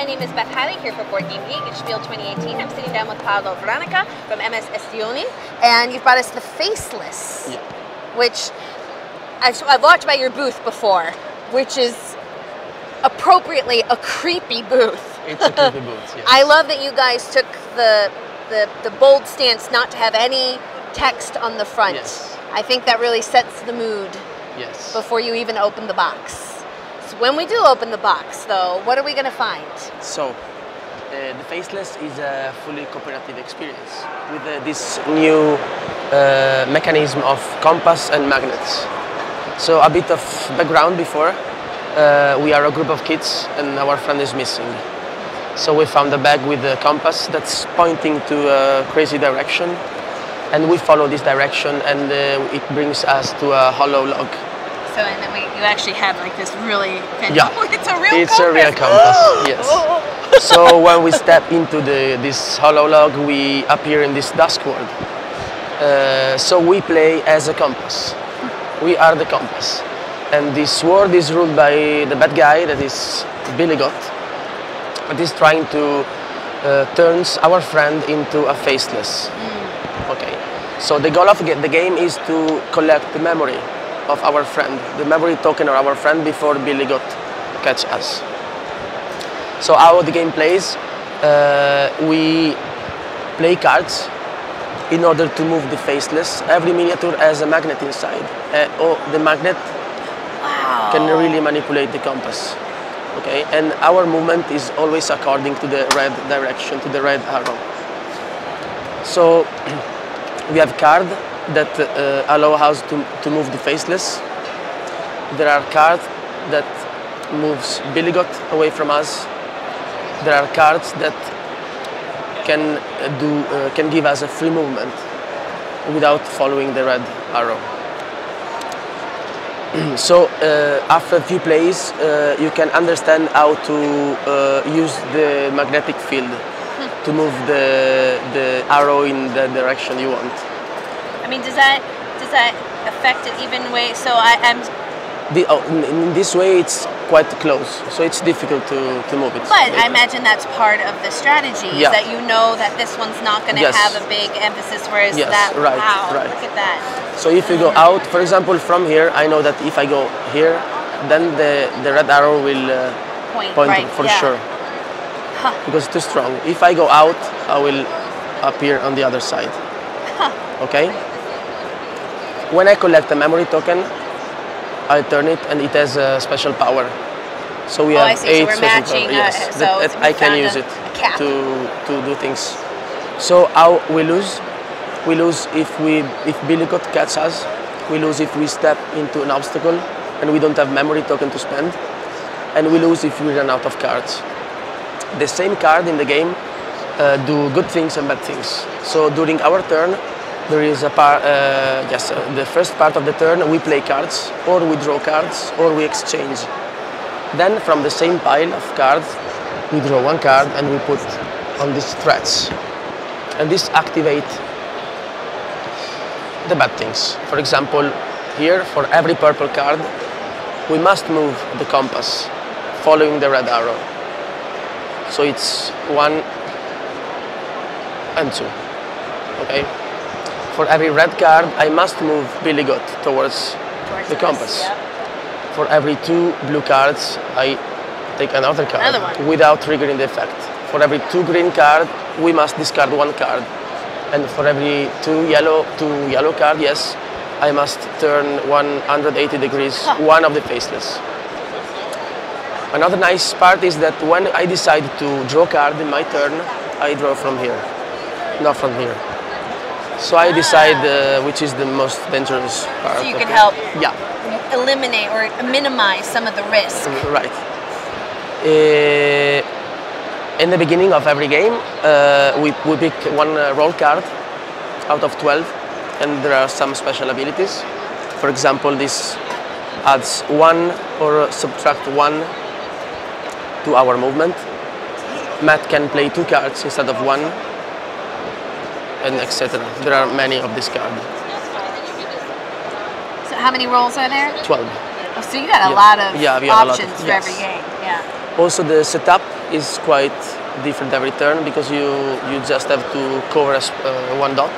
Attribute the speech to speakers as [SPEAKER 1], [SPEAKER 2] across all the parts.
[SPEAKER 1] my name is Beth Hiley here for Board Game Geek at SPIEL 2018. I'm sitting down with Paolo Veronica from MS Estioni, and you've brought us the Faceless, which I've walked by your booth before, which is appropriately a creepy booth.
[SPEAKER 2] It's a creepy booth, yes.
[SPEAKER 1] I love that you guys took the bold stance not to have any text on the front.
[SPEAKER 2] Yes.
[SPEAKER 1] I think that really sets the mood before you even open the box. So when we do open the box, though, what are we going to find?
[SPEAKER 2] So, the Faceless is a fully cooperative experience with this new mechanism of compass and magnets. So, a bit of background before. We are a group of kids and our friend is missing. So we found a bag with a compass that's pointing to a crazy direction, and we follow this direction, and it brings us to a hollow log.
[SPEAKER 1] So, and then you actually have like this really
[SPEAKER 2] it's
[SPEAKER 1] a real
[SPEAKER 2] it's
[SPEAKER 1] compass.
[SPEAKER 2] A real compass, yes. So when we step into this hollow log, we appear in this dusk world. So we play as a compass. We are the compass. And this world is ruled by the bad guy, that is Billy Got. That is trying to turn our friend into a faceless. Okay. So the goal of the game is to collect the memory of our friend, the memory token of our friend before Billy Got catch us. So how the game plays, we play cards in order to move the faceless. Every miniature has a magnet inside. The magnet can really manipulate the compass. Okay, and our movement is always according to the red direction, to the red arrow. So we have cards that allow us to move the faceless. There are cards that moves Billy Got away from us. There are cards that can give us a free movement without following the red arrow. So after a few plays, you can understand how to use the magnetic field to move the arrow in the direction you want.
[SPEAKER 1] I mean, does that affect it even way? So
[SPEAKER 2] in this way, it's quite close, so it's difficult to move it.
[SPEAKER 1] But I imagine that's part of the strategy, is that you know that this one's not going to have a big emphasis, whereas that, wow, look at that.
[SPEAKER 2] So if you go out, for example, from here, I know that if I go here, then the red arrow will point for sure, because it's too strong. If I go out, I will appear on the other side. Okay? When I collect a memory token, I turn it, and it has a special power. So we have 8 special powers. Yes, that I can use it to do things. So how we lose? We lose if Billy Got catches us. We lose if we step into an obstacle and we don't have memory token to spend. And we lose if we run out of cards. The same card in the game do good things and bad things. So during our turn, there is a part, the first part of the turn we play cards, or we draw cards, or we exchange. Then from the same pile of cards, we draw one card and we put on these threads. And this activates the bad things. For example, here, for every purple card, we must move the compass following the red arrow. So it's 1 and 2. Okay? For every red card, I must move Billy Got towards the compass. For every 2 blue cards, I take another card without triggering the effect. For every 2 green cards, we must discard 1 card. And for every 2 yellow cards, yes, I must turn 180 degrees one of the faceless. Another nice part is that when I decide to draw a card in my turn, I draw from here, not from here. So I decide which is the most dangerous part.
[SPEAKER 1] So you can help eliminate or minimize some of the risk.
[SPEAKER 2] Right. In the beginning of every game, we pick 1 roll card out of 12, and there are some special abilities. For example, this adds 1 or subtract 1 to our movement. Matt can play 2 cards instead of 1. And etc. There are many of this card.
[SPEAKER 1] So how many rolls are there?
[SPEAKER 2] 12.
[SPEAKER 1] Oh, so you got a lot of options for every game. Yeah.
[SPEAKER 2] Also the setup is quite different every turn because you just have to cover one dot,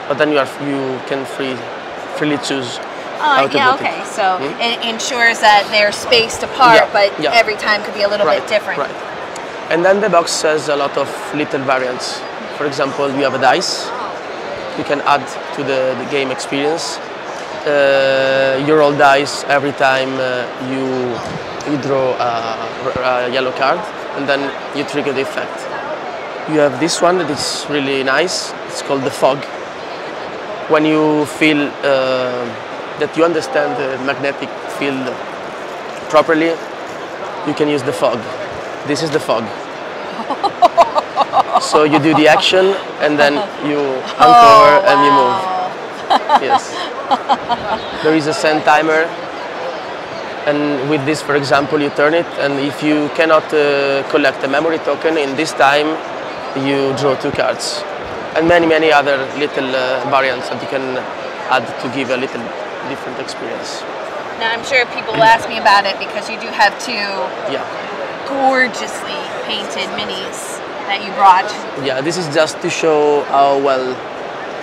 [SPEAKER 2] but then you can freely choose how to
[SPEAKER 1] yeah,
[SPEAKER 2] put
[SPEAKER 1] okay.
[SPEAKER 2] it.
[SPEAKER 1] So it ensures that they're spaced apart,
[SPEAKER 2] Yeah,
[SPEAKER 1] but
[SPEAKER 2] yeah.
[SPEAKER 1] every time could be a little bit different.
[SPEAKER 2] Right. And then the box has a lot of little variants. For example, you have a dice. You can add to the game experience. You roll dice every time you draw a yellow card, and then you trigger the effect. You have this one that is really nice. It's called the fog. When you feel that you understand the magnetic field properly, you can use the fog. This is the fog. So you do the action and then you uncover and you move. Yes. There is a send timer, and with this, for example, you turn it, and if you cannot collect a memory token in this time, you draw 2 cards. And many other little variants that you can add to give a little different experience.
[SPEAKER 1] Now I'm sure people will ask me about it because you do have 2 gorgeously painted minis that you brought.
[SPEAKER 2] Yeah, this is just to show how well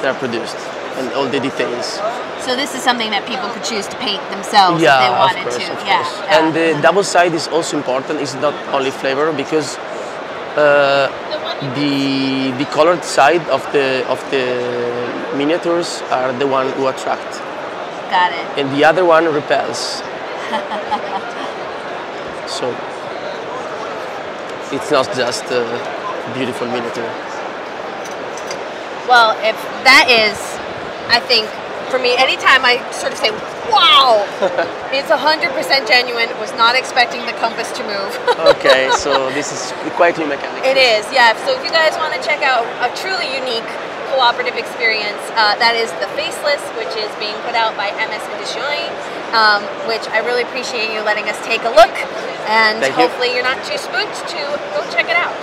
[SPEAKER 2] they're produced and all the details.
[SPEAKER 1] So this is something that people could choose to paint themselves if
[SPEAKER 2] Yeah,
[SPEAKER 1] they wanted
[SPEAKER 2] of course,
[SPEAKER 1] to.
[SPEAKER 2] of
[SPEAKER 1] Yeah,
[SPEAKER 2] course.
[SPEAKER 1] yeah.
[SPEAKER 2] And the double side is also important. It's not only flavor, because the colored side of the miniatures are the one who attract.
[SPEAKER 1] Got it.
[SPEAKER 2] And the other one repels. So it's not just a beautiful miniature.
[SPEAKER 1] Well, if that is, I think, for me, anytime I sort of say, wow, it's 100% genuine, was not expecting the compass to move.
[SPEAKER 2] Okay, so this is quite new mechanic.
[SPEAKER 1] It is, yeah. So if you guys want to check out a truly unique cooperative experience, that is the Faceless, which is being put out by MS Edizioni, which I really appreciate you letting us take a look. And hopefully you're not too spooked to go check it out.